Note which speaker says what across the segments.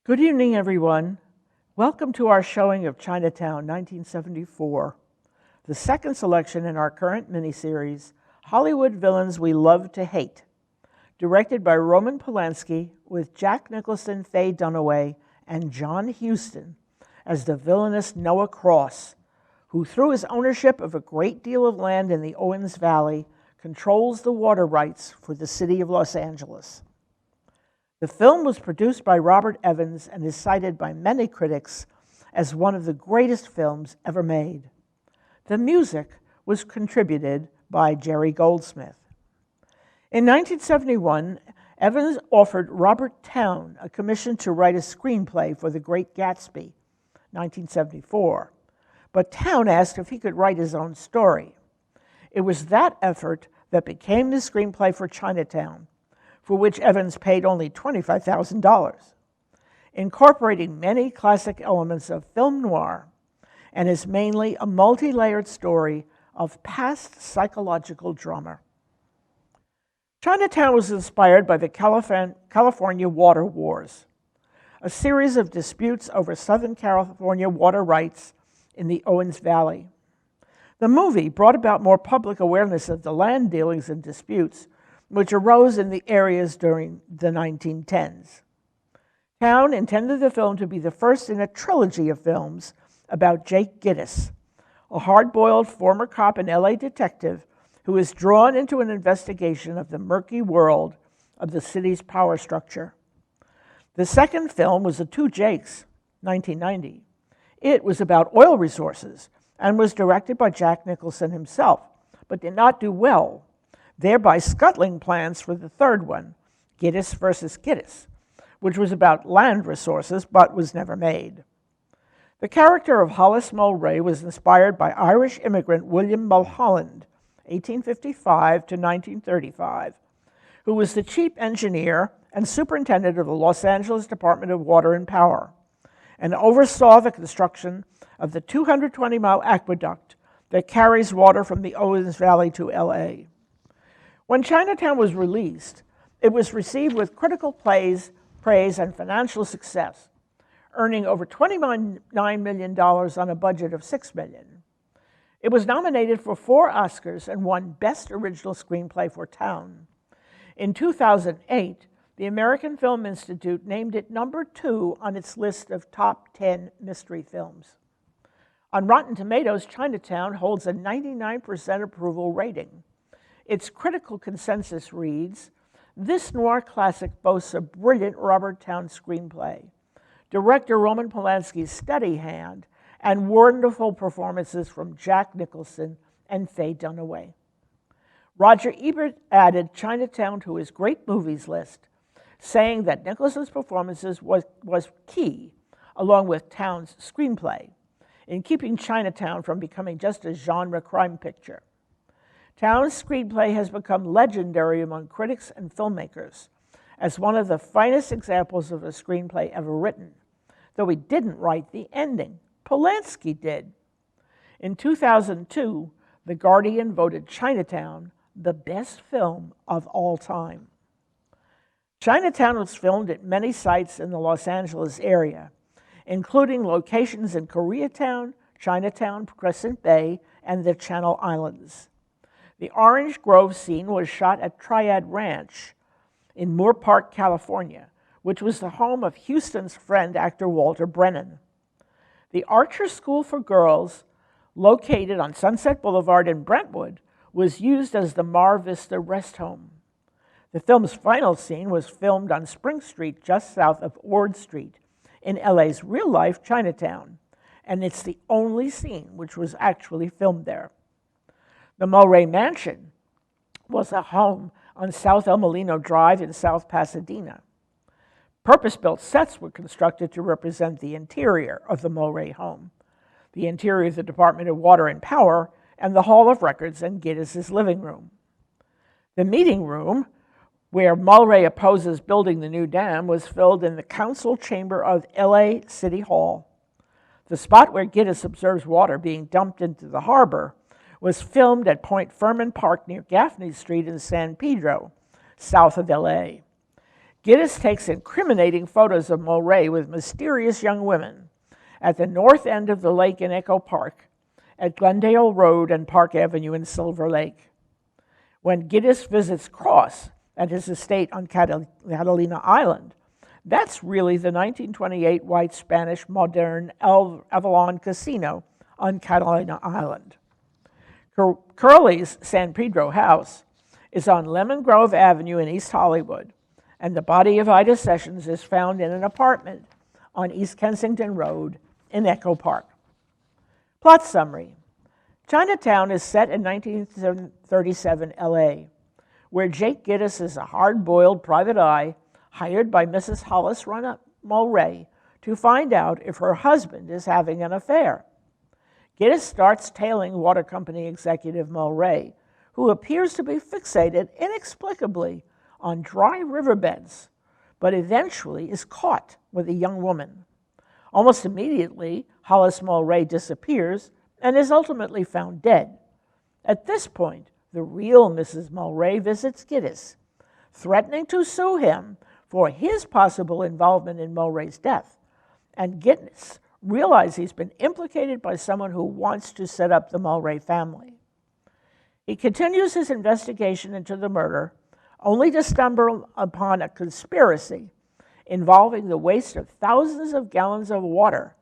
Speaker 1: Good evening, everyone. Welcome to our showing of Chinatown, 1974, the second selection in our current miniseries, Hollywood Villains We Love to Hate, directed by Roman Polanski with Jack Nicholson, Faye Dunaway, and John Huston as the villainous Noah Cross, who through his ownership of a great deal of land in the Owens Valley, controls the water rights for the city of Los Angeles. The film was produced by Robert Evans and is cited by many critics as one of the greatest films ever made. The music was contributed by Jerry Goldsmith. In 1971, Evans offered Robert Towne a commission to write a screenplay for The Great Gatsby, 1974, but Towne asked if he could write his own story. It was that effort that became the screenplay for Chinatown, for which Evans paid only $25,000, incorporating many classic elements of film noir, and is mainly a multi-layered story of past psychological drama. Chinatown was inspired by the California Water Wars, a series of disputes over Southern California water rights in the Owens Valley. The movie brought about more public awareness of the land dealings and disputes which arose in the areas during the 1910s. Towne intended the film to be the first in a trilogy of films about Jake Gittes, a hard-boiled former cop and LA detective who is drawn into an investigation of the murky world of the city's power structure. The second film was The Two Jakes, 1990. It was about oil resources and was directed by Jack Nicholson himself, but did not do well, thereby scuttling plans for the third one, Gittes versus Gittes, which was about land resources but was never made. The character of Hollis Mulwray was inspired by Irish immigrant William Mulholland, 1855 to 1935, who was the chief engineer and superintendent of the Los Angeles Department of Water and Power, and oversaw the construction of the 220-mile aqueduct that carries water from the Owens Valley to LA. When Chinatown was released, it was received with critical praise and financial success, earning over $29 million on a budget of $6 million. It was nominated for 4 Oscars and won Best Original Screenplay for Towne. In 2008, the American Film Institute named it number 2 on its list of top 10 mystery films. On Rotten Tomatoes, Chinatown holds a 99% approval rating. Its critical consensus reads, "This noir classic boasts a brilliant Robert Towne screenplay, director Roman Polanski's steady hand, and wonderful performances from Jack Nicholson and Faye Dunaway." Roger Ebert added Chinatown to his great movies list, saying that Nicholson's performances was key, along with Towne's screenplay, in keeping Chinatown from becoming just a genre crime picture. Towne's screenplay has become legendary among critics and filmmakers as one of the finest examples of a screenplay ever written, though he didn't write the ending. Polanski did. In 2002, The Guardian voted Chinatown the best film of all time. Chinatown was filmed at many sites in the Los Angeles area, including locations in Koreatown, Chinatown, Crescent Bay, and the Channel Islands. The Orange Grove scene was shot at Triad Ranch in Moore Park, California, which was the home of Huston's friend, actor Walter Brennan. The Archer School for Girls, located on Sunset Boulevard in Brentwood, was used as the Mar Vista Rest Home. The film's final scene was filmed on Spring Street, just south of Ord Street, in LA's real-life Chinatown, and it's the only scene which was actually filmed there. The Mulwray Mansion was a home on South El Molino Drive in South Pasadena. Purpose-built sets were constructed to represent the interior of the Mulwray home, the interior of the Department of Water and Power, and the Hall of Records and Gittes' living room. The meeting room, where Mulwray opposes building the new dam, was filled in the council chamber of LA City Hall. The spot where Gittes observes water being dumped into the harbor was filmed at Point Furman Park near Gaffney Street in San Pedro, south of LA. Gittes takes incriminating photos of Mulray with mysterious young women at the north end of the lake in Echo Park, at Glendale Road and Park Avenue in Silver Lake. When Gittes visits Cross at his estate on Catalina Island, that's really the 1928 white Spanish modern Avalon Casino on Catalina Island. Curly's San Pedro house is on Lemon Grove Avenue in East Hollywood, and the body of Ida Sessions is found in an apartment on East Kensington Road in Echo Park. Plot summary. Chinatown is set in 1937 LA, where Jake Gittes is a hard-boiled private eye hired by Mrs. Hollis Mulray to find out if her husband is having an affair. Gittes starts tailing water company executive Mulray, who appears to be fixated inexplicably on dry riverbeds, but eventually is caught with a young woman. Almost immediately, Hollis Mulray disappears and is ultimately found dead. At this point, the real Mrs. Mulray visits Gittes, threatening to sue him for his possible involvement in Mulray's death, and Gittes realizes he's been implicated by someone who wants to set up the Mulray family. He continues his investigation into the murder, only to stumble upon a conspiracy involving the waste of thousands of gallons of water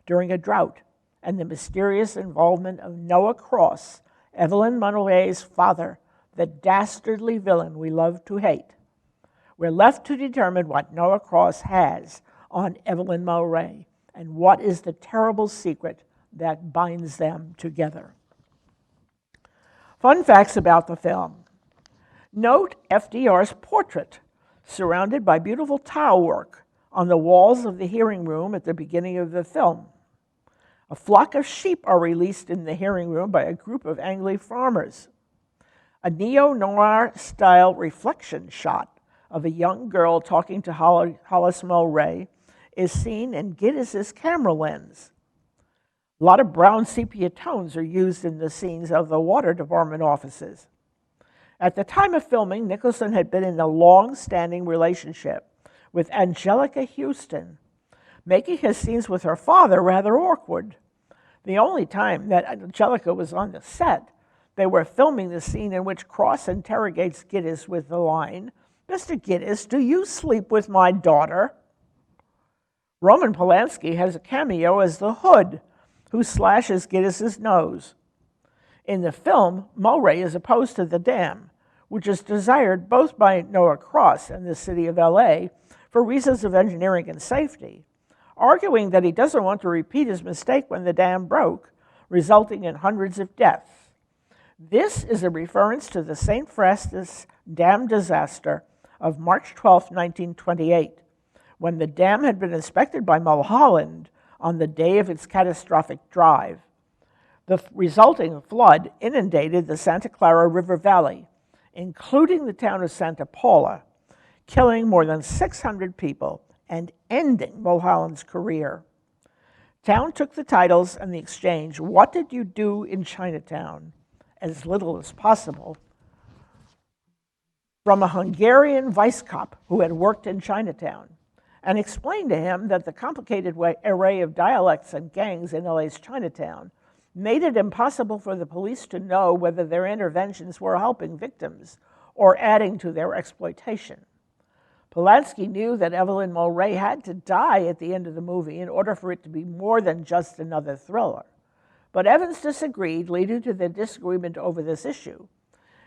Speaker 1: during a drought and the mysterious involvement of Noah Cross, Evelyn Mulray's father, the dastardly villain we love to hate. We're left to determine what Noah Cross has on Evelyn Mulray and what is the terrible secret that binds them together. Fun facts about the film. Note FDR's portrait, surrounded by beautiful tile work on the walls of the hearing room at the beginning of the film. A flock of sheep are released in the hearing room by a group of Angli farmers. A neo-noir style reflection shot of a young girl talking to Hollis Mulray is seen in Gittes' camera lens. A lot of brown sepia tones are used in the scenes of the water department offices. At the time of filming, Nicholson had been in a long-standing relationship with Angelica Houston, making his scenes with her father rather awkward. The only time that Angelica was on the set, they were filming the scene in which Cross interrogates Gittes with the line, "Mr. Gittes, do you sleep with my daughter?" Roman Polanski has a cameo as the Hood, who slashes Gittes' nose. In the film, Mulray is opposed to the dam, which is desired both by Noah Cross and the city of LA for reasons of engineering and safety, arguing that he doesn't want to repeat his mistake when the dam broke, resulting in hundreds of deaths. This is a reference to the St. Francis Dam disaster of March 12, 1928, when the dam had been inspected by Mulholland on the day of its catastrophic drive. The resulting flood inundated the Santa Clara River Valley, including the town of Santa Paula, killing more than 600 people and ending Mulholland's career. Town took the titles and the exchange, "What did you do in Chinatown?" as little as possible, from a Hungarian vice cop who had worked in Chinatown, and explained to him that the complicated array of dialects and gangs in LA's Chinatown made it impossible for the police to know whether their interventions were helping victims or adding to their exploitation. Polanski knew that Evelyn Mulray had to die at the end of the movie in order for it to be more than just another thriller. But Evans disagreed, leading to the disagreement over this issue,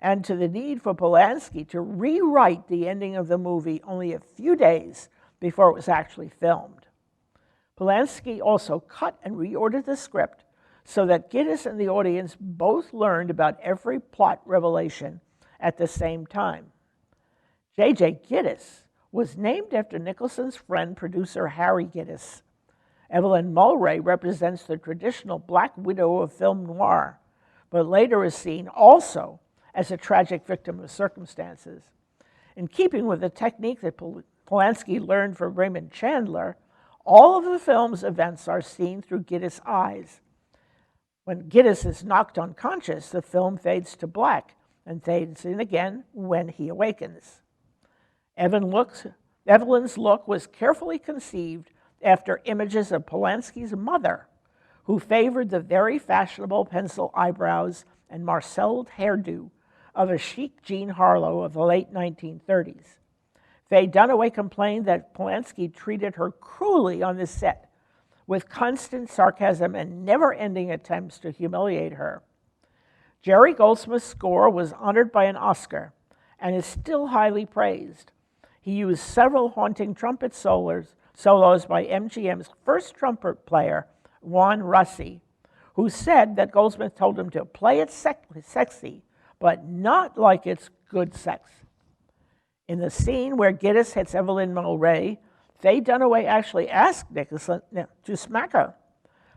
Speaker 1: and to the need for Polanski to rewrite the ending of the movie only a few days before it was actually filmed. Polanski also cut and reordered the script so that Gittes and the audience both learned about every plot revelation at the same time. J.J. Gittes was named after Nicholson's friend, producer Harry Gittes. Evelyn Mulray represents the traditional black widow of film noir, but later is seen also as a tragic victim of circumstances. In keeping with the technique that Polanski learned from Raymond Chandler, all of the film's events are seen through Gittes' eyes. When Gittes is knocked unconscious, the film fades to black and fades in again when he awakens. Evan looks Evelyn's look was carefully conceived after images of Polanski's mother, who favored the very fashionable pencil eyebrows and marcelled hairdo of a chic Jean Harlow of the late 1930s. Faye Dunaway complained that Polanski treated her cruelly on the set, with constant sarcasm and never-ending attempts to humiliate her. Jerry Goldsmith's score was honored by an Oscar and is still highly praised. He used several haunting trumpet solos by MGM's first trumpet player, Juan Rossi, who said that Goldsmith told him to play it sexy, but not like it's good sex. In the scene where Gittes hits Evelyn Mulray, Faye Dunaway actually asked Nicholson to smack her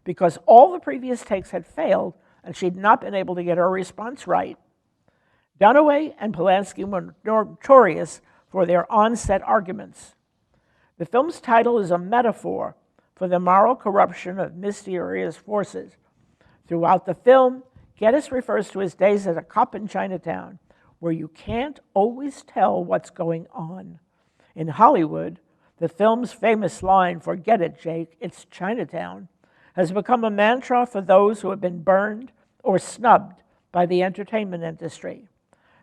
Speaker 1: because all the previous takes had failed and she'd not been able to get her response right. Dunaway and Polanski were notorious for their on-set arguments. The film's title is a metaphor for the moral corruption of mysterious forces. Throughout the film, Geddes refers to his days as a cop in Chinatown, where you can't always tell what's going on. In Hollywood, the film's famous line, "Forget it, Jake, it's Chinatown," has become a mantra for those who have been burned or snubbed by the entertainment industry.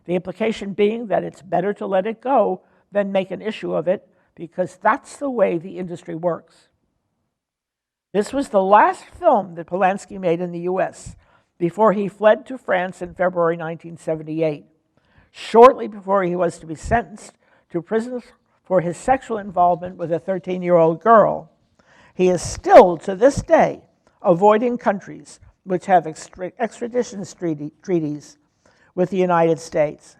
Speaker 1: The implication being that it's better to let it go than make an issue of it, because that's the way the industry works. This was the last film that Polanski made in the U.S. before he fled to France in February 1978, shortly before he was to be sentenced to prison for his sexual involvement with a 13-year-old girl. He is still, to this day, avoiding countries which have extradition treaties with the United States.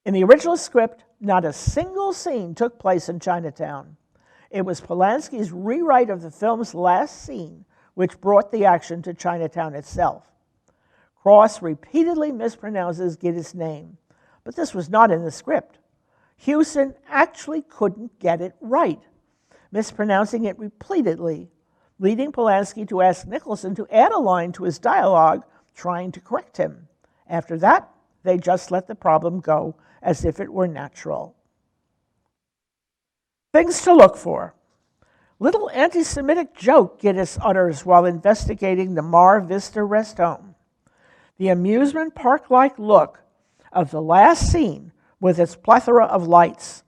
Speaker 1: In the original script, not a single scene took place in Chinatown. It was Polanski's rewrite of the film's last scene which brought the action to Chinatown itself. Cross repeatedly mispronounces Gittes' name, but this was not in the script. Hewson actually couldn't get it right, mispronouncing it repeatedly, leading Polanski to ask Nicholson to add a line to his dialogue, trying to correct him. After that, they just let the problem go as if it were natural. Things to look for. Little anti-Semitic joke Gittes utters while investigating the Mar Vista rest home. The amusement park-like look of the last scene with its plethora of lights,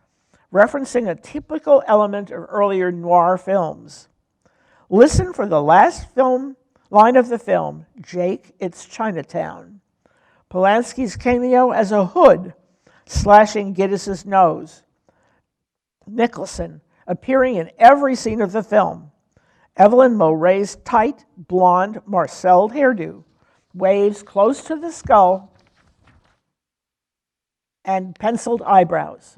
Speaker 1: referencing a typical element of earlier noir films. Listen for the last line of the film, "Jake, it's Chinatown." Polanski's cameo as a hood slashing Gittes' nose. Nicholson appearing in every scene of the film. Evelyn Mulray's tight, blonde, marcelled hairdo, waves close to the skull, and penciled eyebrows.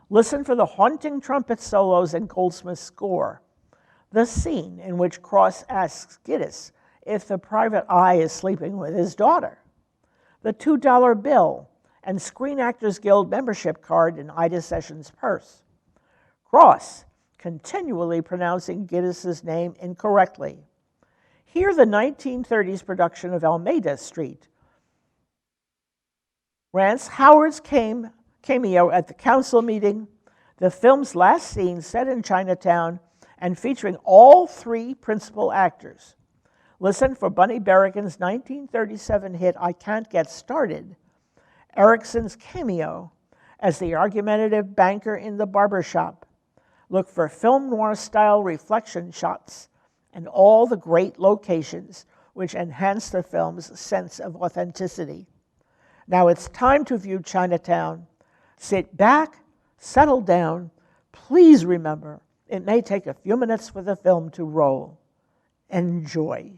Speaker 1: Listen for the haunting trumpet solos in Goldsmith's score. The scene in which Cross asks Gittes if the private eye is sleeping with his daughter. The $2 bill and Screen Actors Guild membership card in Ida Sessions' purse. Cross continually pronouncing Gittes' name incorrectly. Hear the 1930s production of Almeida Street. Rance Howard's cameo at the council meeting, the film's last scene set in Chinatown and featuring all three principal actors. Listen for Bunny Berrigan's 1937 hit I Can't Get Started, Erickson's cameo as the argumentative banker in the barbershop. Look for film noir-style reflection shots and all the great locations which enhance the film's sense of authenticity. Now it's time to view Chinatown. Sit back, settle down. Please remember, it may take a few minutes for the film to roll. Enjoy.